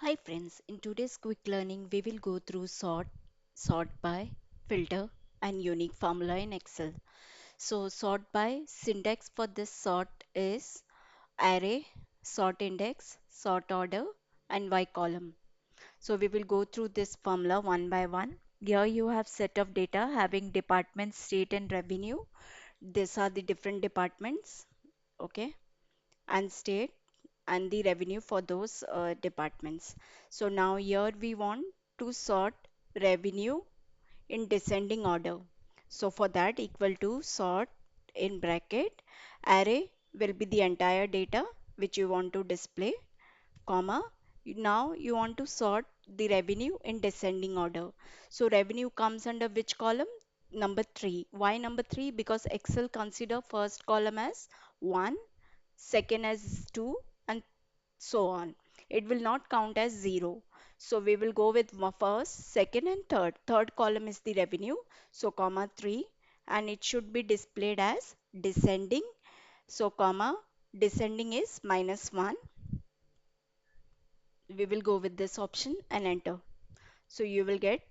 Hi friends, in today's quick learning we will go through sort by, filter and unique formula in Excel. So sort by syntax for this sort is array, sort index, sort order and Y column. So we will go through this formula one by one. Here you have set of data having department, state and revenue. These are the different departments, okay, and state and the revenue for those departments. So now here we want to sort revenue in descending order. So for that equal to sort in bracket array will be the entire data which you want to display, comma. Now you want to sort the revenue in descending order. So revenue comes under which column? Number 3. Why number 3? Because Excel consider first column as 1, second as 2 and so on. It will not count as 0. So we will go with first, second and third. Third column is the revenue. So comma 3 and it should be displayed as descending. So comma descending is -1. We will go with this option and enter. So you will get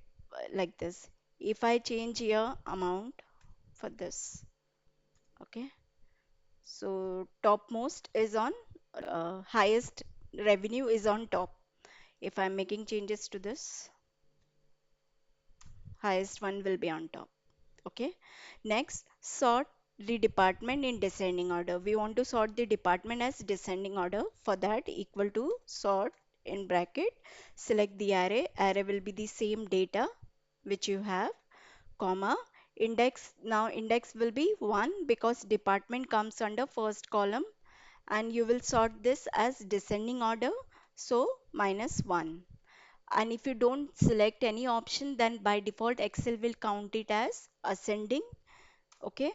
like this. If I change here amount for this, okay. So topmost is on highest revenue is on top. If I'm making changes to this, highest one will be on top. Okay. Next, sort the department in descending order. We want to sort the department as descending order. For that, equal to sort in bracket. Select the array. Array will be the same data which you have, comma. Index. Now index will be 1 because department comes under first column and you will sort this as descending order. So -1. And if you don't select any option, then by default Excel will count it as ascending. Okay.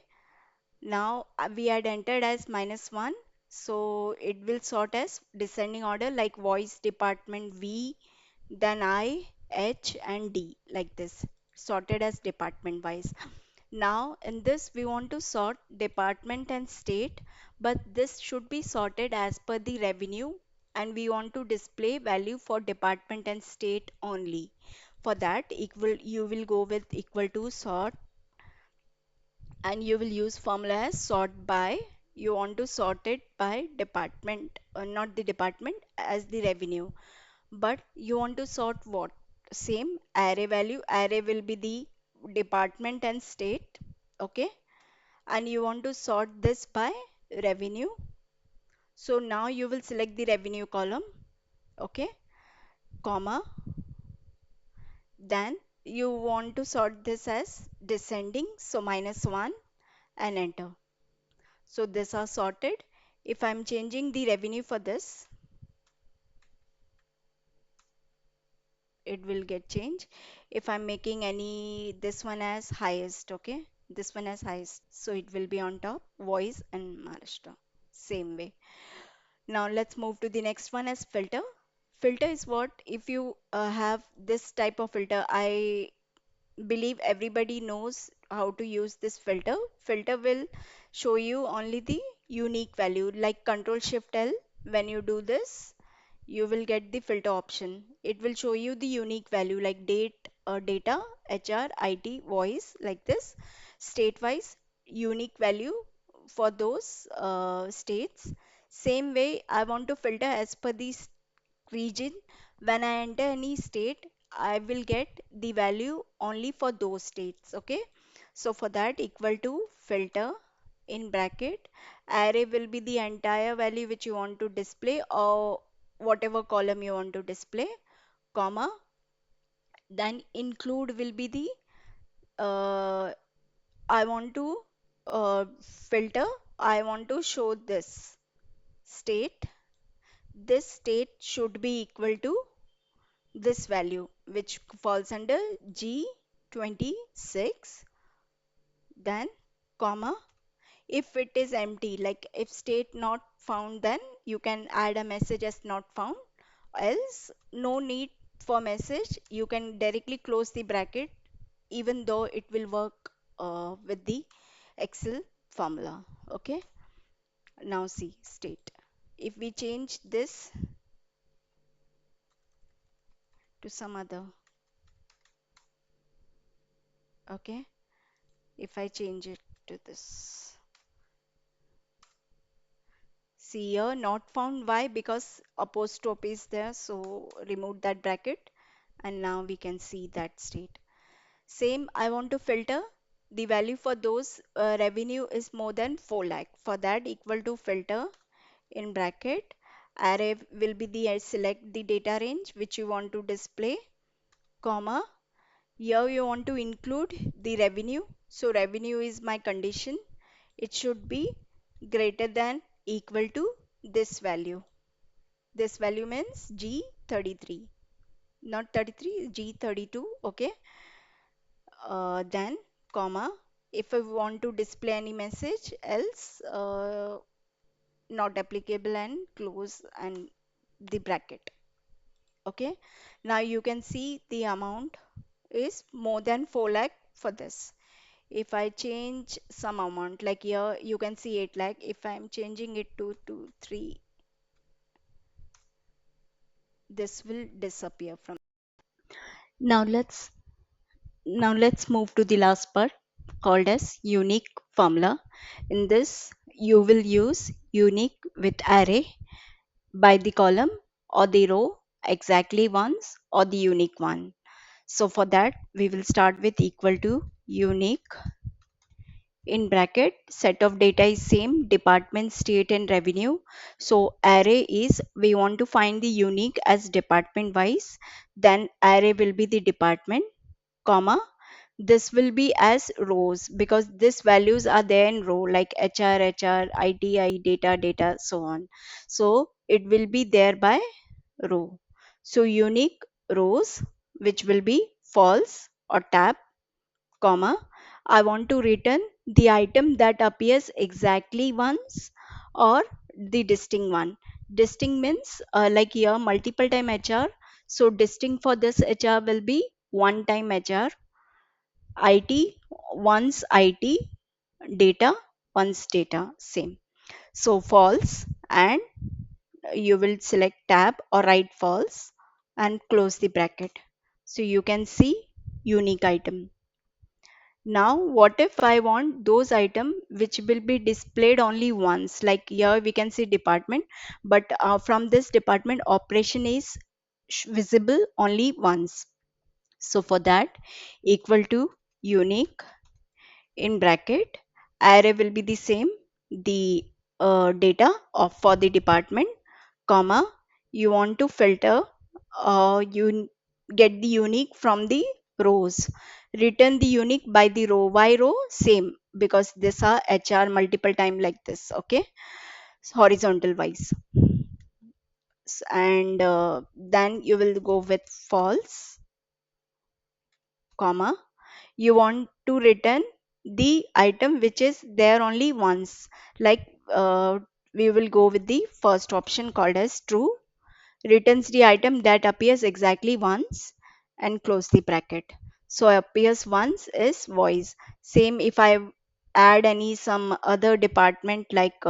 Now we had entered as -1, so it will sort as descending order like voice department V, then I, H and D like this, sorted as department wise. Now in this we want to sort department and state, but this should be sorted as per the revenue and we want to display value for department and state only. For that equal you will go with equal to sort and you will use formula as sort by. You want to sort it by department, not the department as the revenue, but you want to sort what? Same array value. Array will be the department and state, okay, and you want to sort this by revenue. So now you will select the revenue column, okay, comma, then you want to sort this as descending, so -1 and enter. So these are sorted. If I'm changing the revenue for this, it will get changed. If I'm making any, this one as highest, okay, this one as highest, so it will be on top, voice and Maharashtra. Same way. Now let's move to the next one as filter. Filter is what? If you have this type of filter, I believe everybody knows how to use this filter. Filter will show you only the unique value like Control Shift L. When you do this, you will get the filter option. It will show you the unique value like date, data, HR, IT, voice like this. State wise, unique value for those states. Same way, I want to filter as per the region. When I enter any state, I will get the value only for those states. Okay. So for that equal to filter in bracket, array will be the entire value which you want to display or whatever column you want to display, comma, then include will be the uh, I want to filter, I want to show this state. This state should be equal to this value which falls under G26, then comma. If it is empty, like if state not found, then you can add a message as not found. Else no need for message, you can directly close the bracket even though it will work with the Excel formula. Okay. Now see state, if we change this to some other. Okay, if I change it to this. See here, not found. Why? Because apostrophe is there. So remove that bracket and now we can see that state. Same, I want to filter the value for those revenue is more than 4 lakh. For that, equal to filter in bracket. Array will be the select the data range which you want to display, comma. Here you want to include the revenue. So revenue is my condition. It should be greater than equal to this value. This value means G33, not 33, G32. Okay. Then, comma. If I want to display any message, else not applicable and close and the bracket. Okay. Now you can see the amount is more than 4 lakh for this. If I change some amount, like here you can see 8 lakh. If I'm changing it to 2, 3, this will disappear from. Now let's now let's move to the last part called as unique formula. In this, you will use unique with array by the column or the row exactly once or the unique one. So for that, we will start with equal to unique in bracket set of data is same department state and revenue. So array is we want to find the unique as department wise, then array will be the department, comma, this will be as rows because these values are there in row like HR, IT, data, so on. So it will be there by row. So unique rows which will be false or tab, comma, I want to return the item that appears exactly once or the distinct one. Distinct means like here multiple time HR. So distinct for this HR will be one time HR, IT once IT, data once data, same. So false and you will select tab or write false and close the bracket. So you can see unique item. Now, what if I want those items which will be displayed only once? Like here we can see department, but from this department operation is visible only once. So for that, equal to unique in bracket, array will be the same, the data of for the department, comma, you want to filter, you get the unique from the rows, return the unique by the row. Why row? Same, because these are HR multiple time like this. Okay, horizontal wise. And then you will go with false, comma, you want to return the item which is there only once, like we will go with the first option called as true, returns the item that appears exactly once and close the bracket. So appears once is voice. Same if I add any some other department like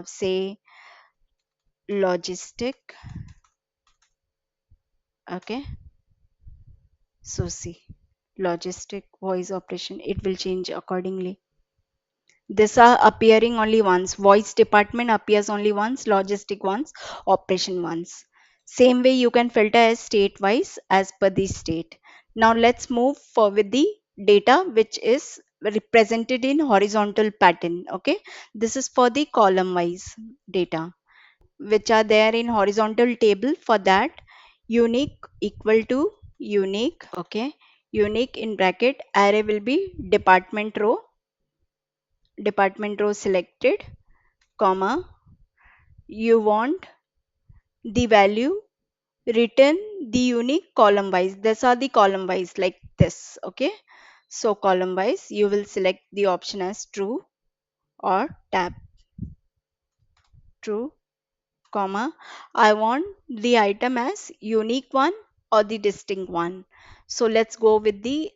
say logistic. Okay, so see logistic voice operation, it will change accordingly. These are appearing only once. Voice department appears only once, logistic once, operation once. Same way you can filter as state wise as per the state. Now let's move forward the data which is represented in horizontal pattern. Okay, this is for the column wise data which are there in horizontal table. For that, unique equal to unique. Okay, unique in bracket array will be department row selected, comma, you want the value written the unique column wise. These are the column wise like this. Okay, so column wise you will select the option as true or tab, true, comma, I want the item as unique one or the distinct one. So let's go with the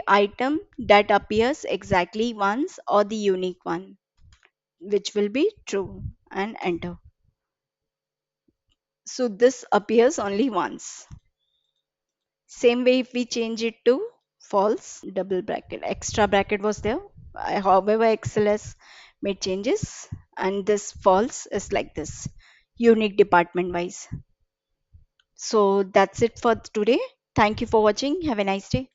item that appears exactly once or the unique one, which will be true, and enter. So this appears only once. Same way, if we change it to false, double bracket, extra bracket was there. However, XLS made changes, and this false is like this, unique department wise. So that's it for today. Thank you for watching. Have a nice day.